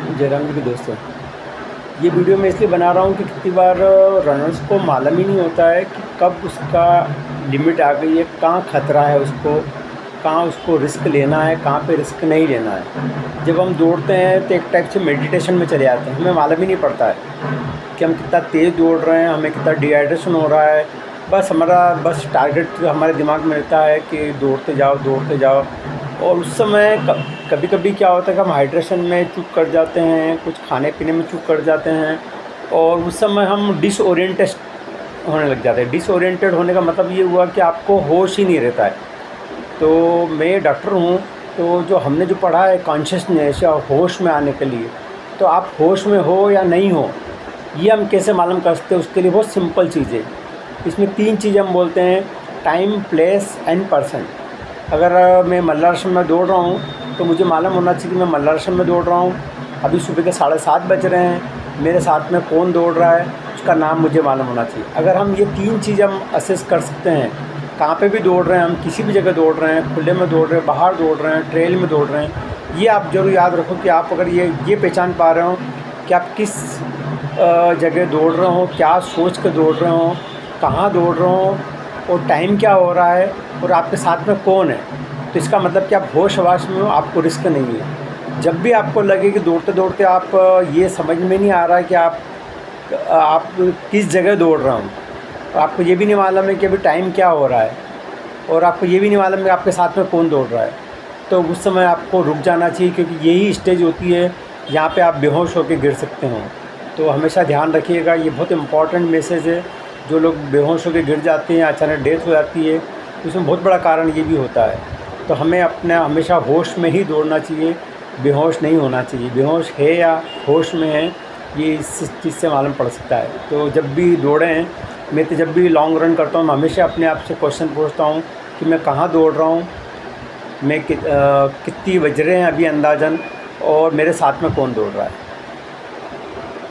जयराम जी के दोस्तों, ये वीडियो मैं इसलिए बना रहा हूँ कि कितनी बार रनर्स को मालूम ही नहीं होता है कि कब उसका लिमिट आ गई है, कहाँ खतरा है उसको, कहाँ उसको रिस्क लेना है, कहाँ पे रिस्क नहीं लेना है। जब हम दौड़ते हैं तो एक टाइप से मेडिटेशन में चले जाते हैं, हमें मालूम ही नहीं पड़ता है कि हम कितना तेज़ दौड़ रहे हैं, हमें कितना डिहाइड्रेशन हो रहा है। बस टारगेट हमारे दिमाग में रहता है कि दौड़ते जाओ। और उस समय कभी कभी क्या होता है कि हम हाइड्रेशन में चूक कर जाते हैं, कुछ खाने पीने में चूक कर जाते हैं, और उस समय हम डिसओरिएंटेड होने लग जाते हैं। डिसओरिएंटेड होने का मतलब ये हुआ कि आपको होश ही नहीं रहता है। तो मैं डॉक्टर हूँ, तो जो हमने जो पढ़ा है कॉन्शियसनेस या होश में आने के लिए, तो आप होश में हो या नहीं हो ये हम कैसे मालूम कर सकते हैं। उसके लिए बहुत सिंपल चीज़ है। इसमें 3 चीज़ें हम बोलते हैं: टाइम, प्लेस एंड पर्सन। अगर मैं मल्लारसम में दौड़ रहा हूँ तो मुझे मालूम होना चाहिए कि मैं मल्लारसम में दौड़ रहा हूँ। अभी सुबह के 7:30 बज रहे हैं, मेरे साथ में कौन दौड़ रहा है उसका नाम मुझे मालूम होना चाहिए। अगर हम ये 3 चीज़ हम असेस कर सकते हैं, कहाँ पे भी दौड़ रहे हैं, हम किसी भी जगह दौड़ रहे हैं, खुले में दौड़ रहे हैं, बाहर दौड़ रहे हैं, ट्रेल में दौड़ रहे हैं, ये आप ज़रूर याद रखो कि आप अगर ये पहचान पा रहे हो कि आप किस जगह दौड़ रहे हो, क्या सोच के दौड़ रहे हो, कहाँ दौड़ रहे हो, और टाइम क्या हो रहा है, और आपके साथ में कौन है, तो इसका मतलब कि आप होश हवास में हो, आपको रिस्क नहीं है। जब भी आपको लगे कि दौड़ते दौड़ते आप ये समझ में नहीं आ रहा है कि आप किस जगह दौड़ रहे हो, आपको ये भी नहीं मालूम है कि अभी टाइम क्या हो रहा है, और आपको ये भी नहीं मालूम है आपके साथ में कौन दौड़ रहा है, तो उस समय आपको रुक जाना चाहिए, क्योंकि यही स्टेज होती है जहाँ पे आप बेहोश होकर गिर सकते हो। तो हमेशा ध्यान रखिएगा, ये बहुत इम्पॉर्टेंट मैसेज है। जो लोग बेहोश होकर गिर जाते हैं, अचानक डेथ हो जाती है, उसमें बहुत बड़ा कारण ये भी होता है। तो हमें अपना हमेशा होश में ही दौड़ना चाहिए, बेहोश नहीं होना चाहिए। बेहोश है या होश में है, ये इस चीज़ से मालूम पड़ सकता है। तो जब भी दौड़ें, मैं तो जब भी लॉन्ग रन करता हूँ, मैं हमेशा अपने आप से क्वेश्चन पूछता हूँ कि मैं कहाँ दौड़ रहा हूँ, मैं कितनी बज रहे हैं अभी अंदाज़न, और मेरे साथ में कौन दौड़ रहा है।